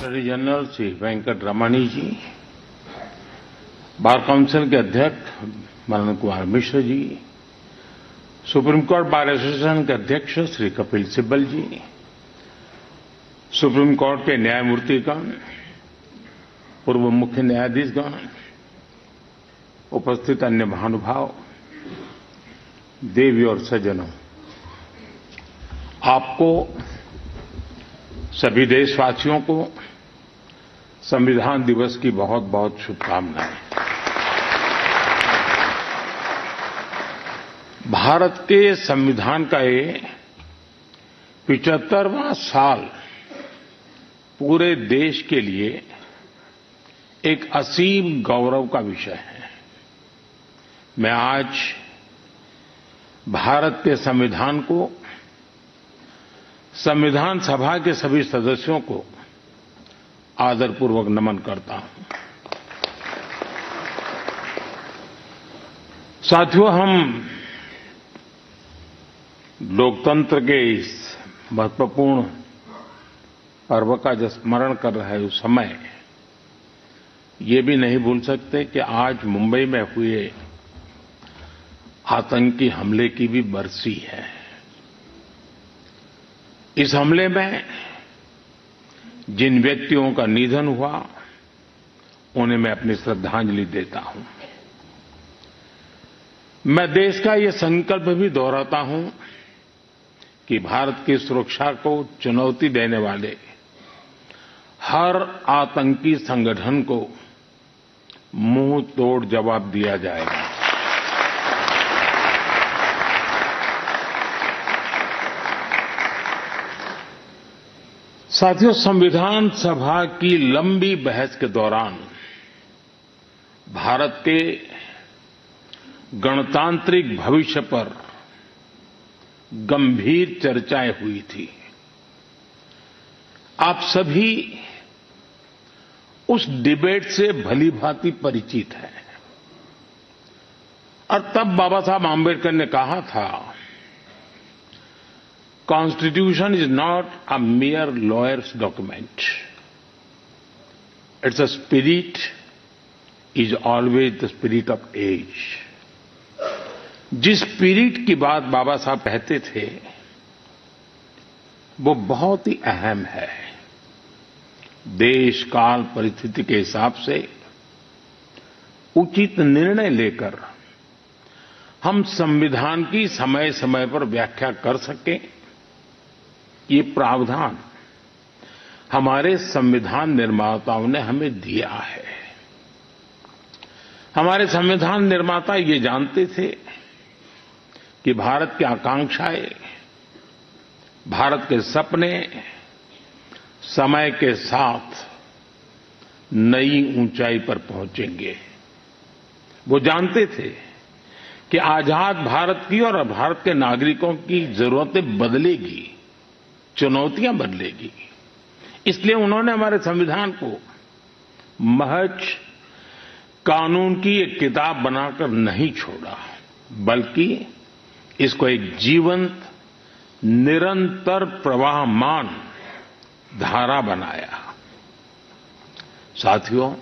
Attorney general Shri Venkat रमणी जी, bar council के अध्यक्ष Madan Kumar Mishra ji, supreme court bar association के अध्यक्ष श्री कपिल सिब्बल जी, सुप्रीम कोर्ट के न्यायमूर्तिगण, पूर्व मुख्य न्यायाधीशगण, उपस्थित अन्य महानुभाव, देवी और सज्जनों, आपको सभी देशवासियों को संविधान दिवस की बहुत बहुत शुभकामनाएं। भारत के संविधान का ये 75वां साल पूरे देश के लिए एक असीम गौरव का विषय है। मैं आज भारत के संविधान को, संविधान सभा के सभी सदस्यों को आदरपूर्वक नमन करता हूं। साथियों, हम लोकतंत्र के इस महत्वपूर्ण पर्व का जब स्मरण कर रहे उस समय ये भी नहीं भूल सकते कि आज मुंबई में हुए आतंकी हमले की भी बरसी है। इस हमले में जिन व्यक्तियों का निधन हुआ, उन्हें मैं अपनी श्रद्धांजलि देता हूं। मैं देश का ये संकल्प भी दोहराता हूं कि भारत की सुरक्षा को चुनौती देने वाले हर आतंकी संगठन को मुंह तोड़ जवाब दिया जाएगा। साथियों, संविधान सभा की लंबी बहस के दौरान भारत के गणतांत्रिक भविष्य पर गंभीर चर्चाएं हुई थी। आप सभी उस डिबेट से भलीभांति परिचित हैं और तब बाबा साहब आंबेडकर ने कहा था, Constitution is not a mere lawyer's document. Its a spirit is always the spirit of age. जिस स्पिरिट की बात बाबा साहब कहते थे वो बहुत ही अहम है। देश काल परिस्थिति के हिसाब से उचित निर्णय लेकर हम संविधान की समय समय पर व्याख्या कर सकें, ये प्रावधान हमारे संविधान निर्माताओं ने हमें दिया है। हमारे संविधान निर्माता ये जानते थे कि भारत की आकांक्षाएं, भारत के सपने समय के साथ नई ऊंचाई पर पहुंचेंगे। वो जानते थे कि आजाद भारत की और भारत के नागरिकों की जरूरतें बदलेगी, चुनौतियां बदलेगी। इसलिए उन्होंने हमारे संविधान को महज कानून की एक किताब बनाकर नहीं छोड़ा, बल्कि इसको एक जीवंत, निरंतर प्रवाहमान धारा बनाया। साथियों,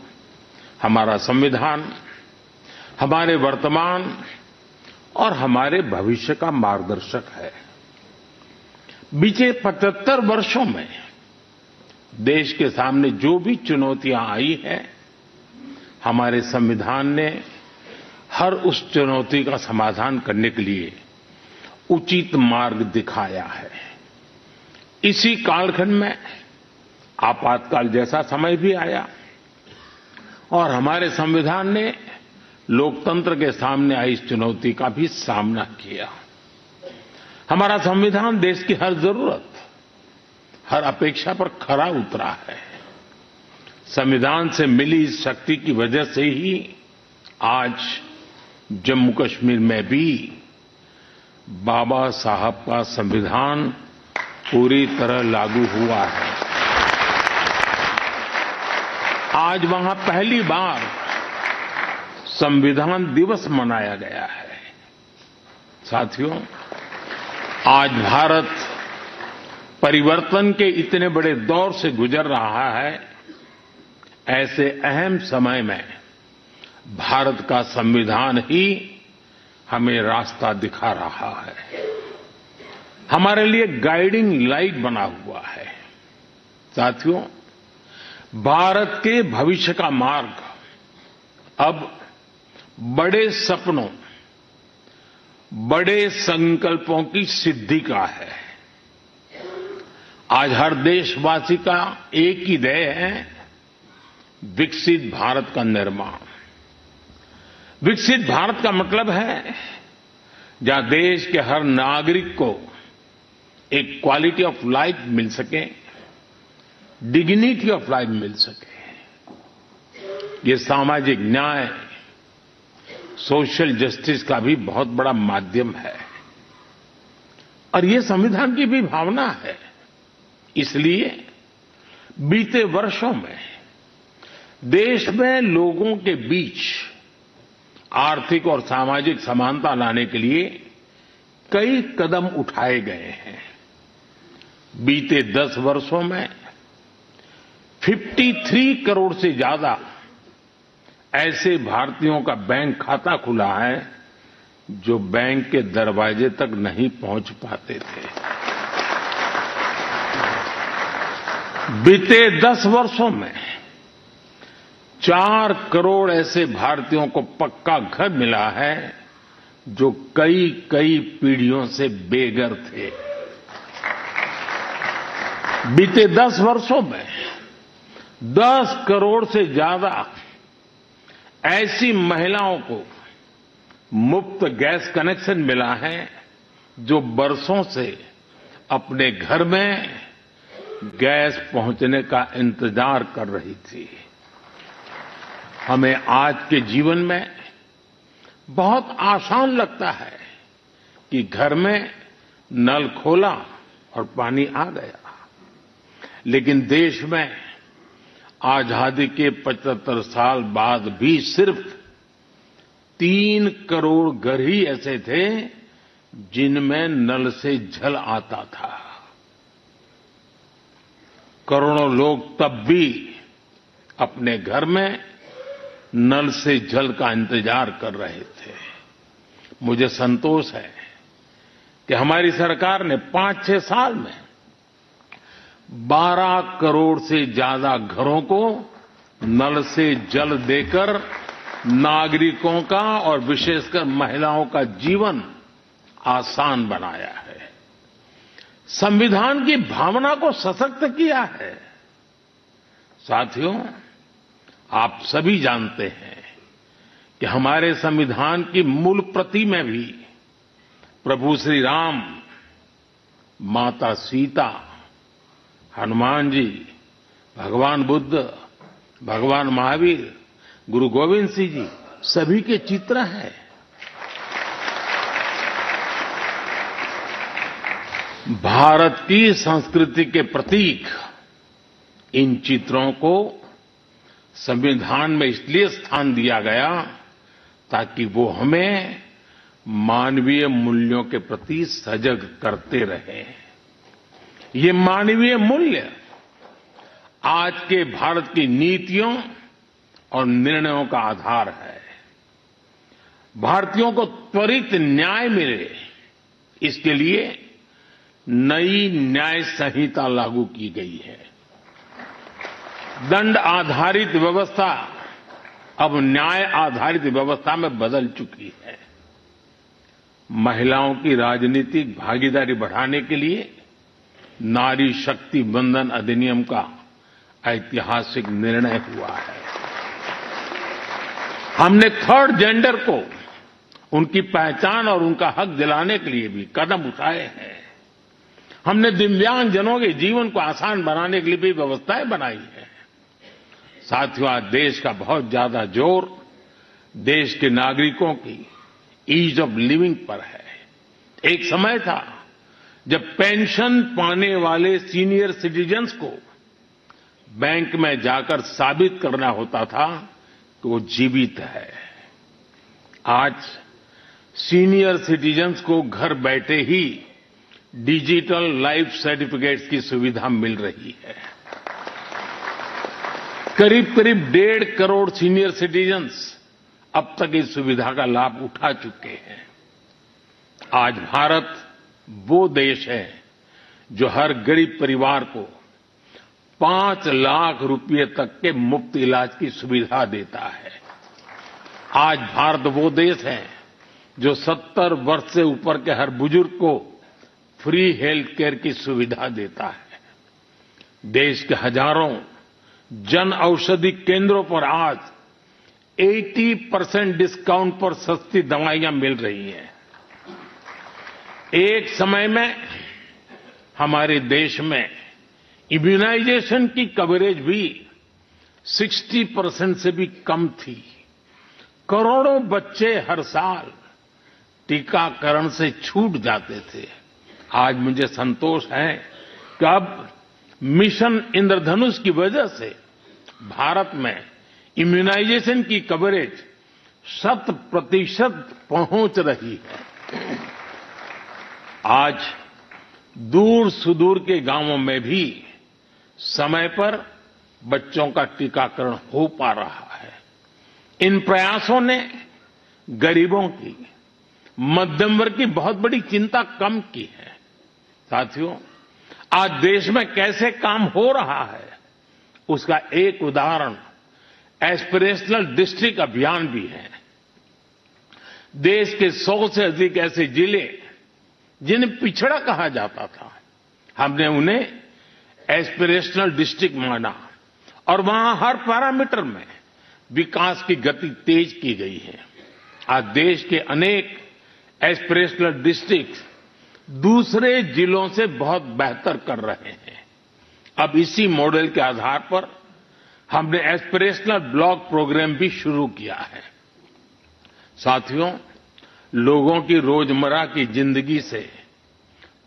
हमारा संविधान हमारे वर्तमान और हमारे भविष्य का मार्गदर्शक है। बीते 75 वर्षों में देश के सामने जो भी चुनौतियां आई हैं, हमारे संविधान ने हर उस चुनौती का समाधान करने के लिए उचित मार्ग दिखाया है। इसी कालखंड में आपातकाल जैसा समय भी आया और हमारे संविधान ने लोकतंत्र के सामने आई इस चुनौती का भी सामना किया। हमारा संविधान देश की हर जरूरत, हर अपेक्षा पर खरा उतरा है। संविधान से मिली इस शक्ति की वजह से ही आज जम्मू कश्मीर में भी बाबा साहब का संविधान पूरी तरह लागू हुआ है। आज वहां पहली बार संविधान दिवस मनाया गया है। साथियों, आज भारत परिवर्तन के इतने बड़े दौर से गुजर रहा है ऐसे अहम समय में भारत का संविधान ही हमें रास्ता दिखा रहा है, हमारे लिए गाइडिंग लाइट बना हुआ है। साथियों, भारत के भविष्य का मार्ग अब बड़े सपनों, बड़े संकल्पों की सिद्धि का है। आज हर देशवासी का एक ही ध्येय है, विकसित भारत का निर्माण। विकसित भारत का मतलब है जहां देश के हर नागरिक को एक क्वालिटी ऑफ लाइफ मिल सके, डिग्निटी ऑफ लाइफ मिल सके। ये सामाजिक न्याय, सोशल जस्टिस का भी बहुत बड़ा माध्यम है और ये संविधान की भी भावना है। इसलिए बीते वर्षों में देश में लोगों के बीच आर्थिक और सामाजिक समानता लाने के लिए कई कदम उठाए गए हैं। बीते 10 वर्षों में 53 करोड़ से ज्यादा ऐसे भारतीयों का बैंक खाता खुला है जो बैंक के दरवाजे तक नहीं पहुंच पाते थे। बीते 10 वर्षों में 4 करोड़ ऐसे भारतीयों को पक्का घर मिला है जो कई पीढ़ियों से बेघर थे। बीते 10 वर्षों में 10 करोड़ से ज्यादा ऐसी महिलाओं को मुफ्त गैस कनेक्शन मिला है जो बरसों से अपने घर में गैस पहुंचने का इंतजार कर रही थी। हमें आज के जीवन में बहुत आसान लगता है कि घर में नल खोला और पानी आ गया, लेकिन देश में आजादी के 75 साल बाद भी सिर्फ 3 करोड़ घर ही ऐसे थे जिनमें नल से जल आता था। करोड़ों लोग तब भी अपने घर में नल से जल का इंतजार कर रहे थे। मुझे संतोष है कि हमारी सरकार ने 5-6 साल में 12 करोड़ से ज्यादा घरों को नल से जल देकर नागरिकों का और विशेषकर महिलाओं का जीवन आसान बनाया है। संविधान की भावना को सशक्त किया है। साथियों, आप सभी जानते हैं कि हमारे संविधान की मूल प्रति में भी प्रभु श्री राम, माता सीता, हनुमान जी, भगवान बुद्ध, भगवान महावीर, गुरु गोविंद सिंह जी सभी के चित्र हैं। भारत की संस्कृति के प्रतीक इन चित्रों को संविधान में इसलिए स्थान दिया गया ताकि वो हमें मानवीय मूल्यों के प्रति सजग करते रहे। ये मानवीय मूल्य आज के भारत की नीतियों और निर्णयों का आधार है। भारतीयों को त्वरित न्याय मिले, इसके लिए नई न्याय संहिता लागू की गई है। दंड आधारित व्यवस्था अब न्याय आधारित व्यवस्था में बदल चुकी है। महिलाओं की राजनीतिक भागीदारी बढ़ाने के लिए नारी शक्ति बंधन अधिनियम का ऐतिहासिक निर्णय हुआ है। हमने थर्ड जेंडर को उनकी पहचान और उनका हक दिलाने के लिए भी कदम उठाए हैं। हमने दिव्यांगजनों के जीवन को आसान बनाने के लिए भी व्यवस्थाएं बनाई हैं। साथियों, आज देश का बहुत ज्यादा जोर देश के नागरिकों की ईज ऑफ लिविंग पर है। एक समय था जब पेंशन पाने वाले सीनियर सिटीजन्स को बैंक में जाकर साबित करना होता था कि वो जीवित है। आज सीनियर सिटीजन्स को घर बैठे ही डिजिटल लाइफ सर्टिफिकेट्स की सुविधा मिल रही है। करीब करीब 1.5 करोड़ सीनियर सिटीजन्स अब तक इस सुविधा का लाभ उठा चुके हैं। आज भारत वो देश है जो हर गरीब परिवार को 5 लाख रुपए तक के मुफ्त इलाज की सुविधा देता है। आज भारत वो देश है जो 70 वर्ष से ऊपर के हर बुजुर्ग को फ्री हेल्थ केयर की सुविधा देता है। देश के हजारों जन औषधि केंद्रों पर आज 80% डिस्काउंट पर सस्ती दवाइयां मिल रही हैं। एक समय में हमारे देश में इम्यूनाइजेशन की कवरेज भी 60% से भी कम थी। करोड़ों बच्चे हर साल टीकाकरण से छूट जाते थे। आज मुझे संतोष है कि अब मिशन इंद्रधनुष की वजह से भारत में इम्यूनाइजेशन की कवरेज 100% पहुंच रही है। आज दूर सुदूर के गांवों में भी समय पर बच्चों का टीकाकरण हो पा रहा है। इन प्रयासों ने गरीबों की, मध्यम वर्ग की बहुत बड़ी चिंता कम की है। साथियों, आज देश में कैसे काम हो रहा है उसका एक उदाहरण एस्पिरेशनल डिस्ट्रिक्ट अभियान भी है। देश के 100 से अधिक ऐसे जिले जिन्हें पिछड़ा कहा जाता था, हमने उन्हें एस्पिरेशनल डिस्ट्रिक्ट माना और वहां हर पैरामीटर में विकास की गति तेज की गई है। आज देश के अनेक एस्पिरेशनल डिस्ट्रिक्ट दूसरे जिलों से बहुत बेहतर कर रहे हैं। अब इसी मॉडल के आधार पर हमने एस्पिरेशनल ब्लॉक प्रोग्राम भी शुरू किया है। साथियों, लोगों की रोजमर्रा की जिंदगी से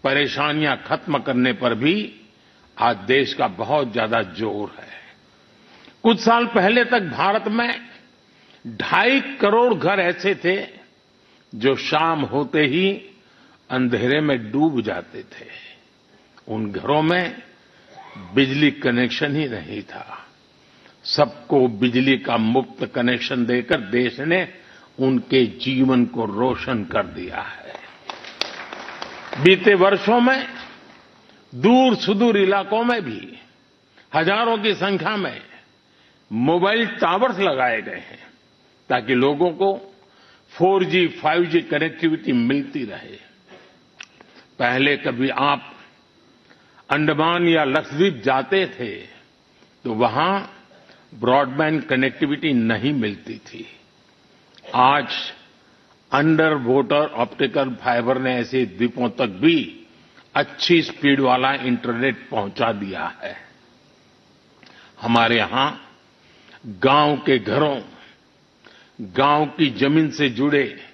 परेशानियां खत्म करने पर भी आज देश का बहुत ज्यादा जोर है। कुछ साल पहले तक भारत में 2.5 करोड़ घर ऐसे थे जो शाम होते ही अंधेरे में डूब जाते थे। उन घरों में बिजली कनेक्शन ही नहीं था। सबको बिजली का मुफ्त कनेक्शन देकर देश ने उनके जीवन को रोशन कर दिया है। बीते वर्षों में दूर सुदूर इलाकों में भी हजारों की संख्या में मोबाइल टावर्स लगाए गए हैं ताकि लोगों को 4G, 5G कनेक्टिविटी मिलती रहे। पहले कभी आप अंडमान या लक्षद्वीप जाते थे तो वहां ब्रॉडबैंड कनेक्टिविटी नहीं मिलती थी। आज अंडर वाटर ऑप्टिकल फाइबर ने ऐसे द्वीपों तक भी अच्छी स्पीड वाला इंटरनेट पहुंचा दिया है। हमारे यहां गांव के घरों, गांव की जमीन से जुड़े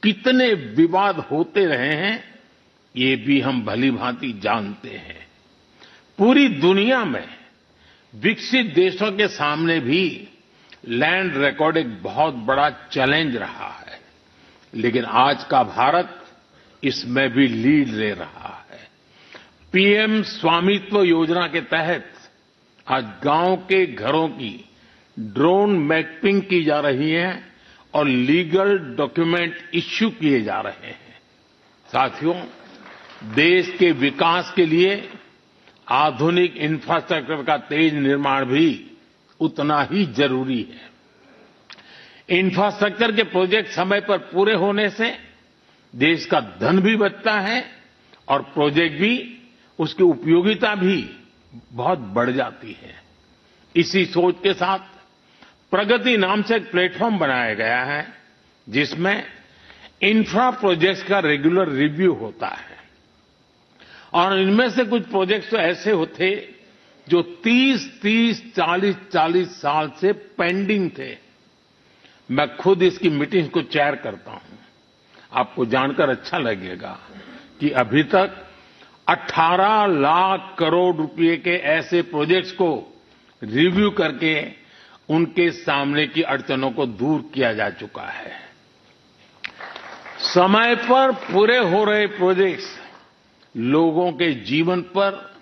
कितने विवाद होते रहे हैं, ये भी हम भली-भांति जानते हैं। पूरी दुनिया में विकसित देशों के सामने भी लैंड रिकॉर्ड एक बहुत बड़ा चैलेंज रहा है, लेकिन आज का भारत इसमें भी लीड ले रहा है। पीएम स्वामित्व योजना के तहत आज गांव के घरों की ड्रोन मैपिंग की जा रही है और लीगल डॉक्यूमेंट इश्यू किए जा रहे हैं। साथियों, देश के विकास के लिए आधुनिक इंफ्रास्ट्रक्चर का तेज निर्माण भी उतना ही जरूरी है। इंफ्रास्ट्रक्चर के प्रोजेक्ट समय पर पूरे होने से देश का धन भी बचता है और प्रोजेक्ट भी, उसकी उपयोगिता भी बहुत बढ़ जाती है। इसी सोच के साथ प्रगति नाम से एक प्लेटफॉर्म बनाया गया है जिसमें इंफ्रा प्रोजेक्ट्स का रेगुलर रिव्यू होता है और इनमें से कुछ प्रोजेक्ट्स तो ऐसे होते जो 30, 40 साल से पेंडिंग थे। मैं खुद इसकी मीटिंग को चेयर करता हूं। आपको जानकर अच्छा लगेगा कि अभी तक 18 लाख करोड़ रुपए के ऐसे प्रोजेक्ट्स को रिव्यू करके उनके सामने की अड़चनों को दूर किया जा चुका है। समय पर पूरे हो रहे प्रोजेक्ट्स लोगों के जीवन पर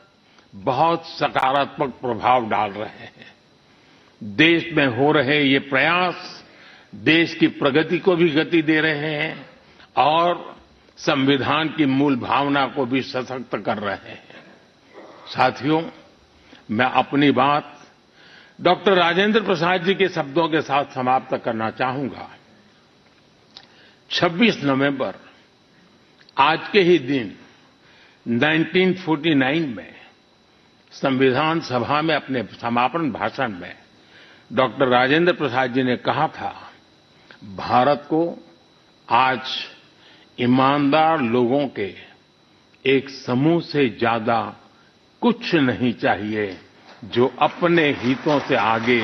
बहुत सकारात्मक प्रभाव डाल रहे हैं। देश में हो रहे ये प्रयास देश की प्रगति को भी गति दे रहे हैं और संविधान की मूल भावना को भी सशक्त कर रहे हैं। साथियों, मैं अपनी बात डॉक्टर राजेंद्र प्रसाद जी के शब्दों के साथ समाप्त करना चाहूंगा। 26 नवंबर आज के ही दिन 1949 में संविधान सभा में अपने समापन भाषण में डॉक्टर राजेंद्र प्रसाद जी ने कहा था, भारत को आज ईमानदार लोगों के एक समूह से ज्यादा कुछ नहीं चाहिए जो अपने हितों से आगे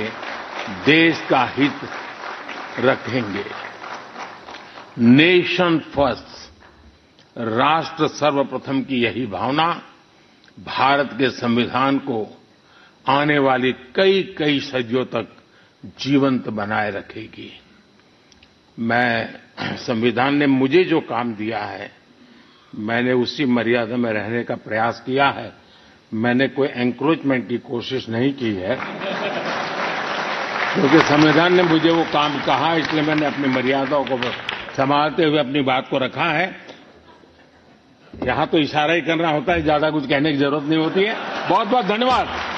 देश का हित रखेंगे। नेशन फर्स्ट, राष्ट्र सर्वप्रथम की यही भावना भारत के संविधान को आने वाली कई कई सदियों तक जीवंत बनाए रखेगी। संविधान ने मुझे जो काम दिया है, मैंने उसी मर्यादा में रहने का प्रयास किया है। मैंने कोई एनक्रोचमेंट की कोशिश नहीं की है, क्योंकि संविधान ने मुझे वो काम कहा, इसलिए मैंने अपनी मर्यादाओं को संभालते हुए अपनी बात को रखा है। यहां तो इशारा ही करना होता है, ज्यादा कुछ कहने की जरूरत नहीं होती है। बहुत बहुत धन्यवाद।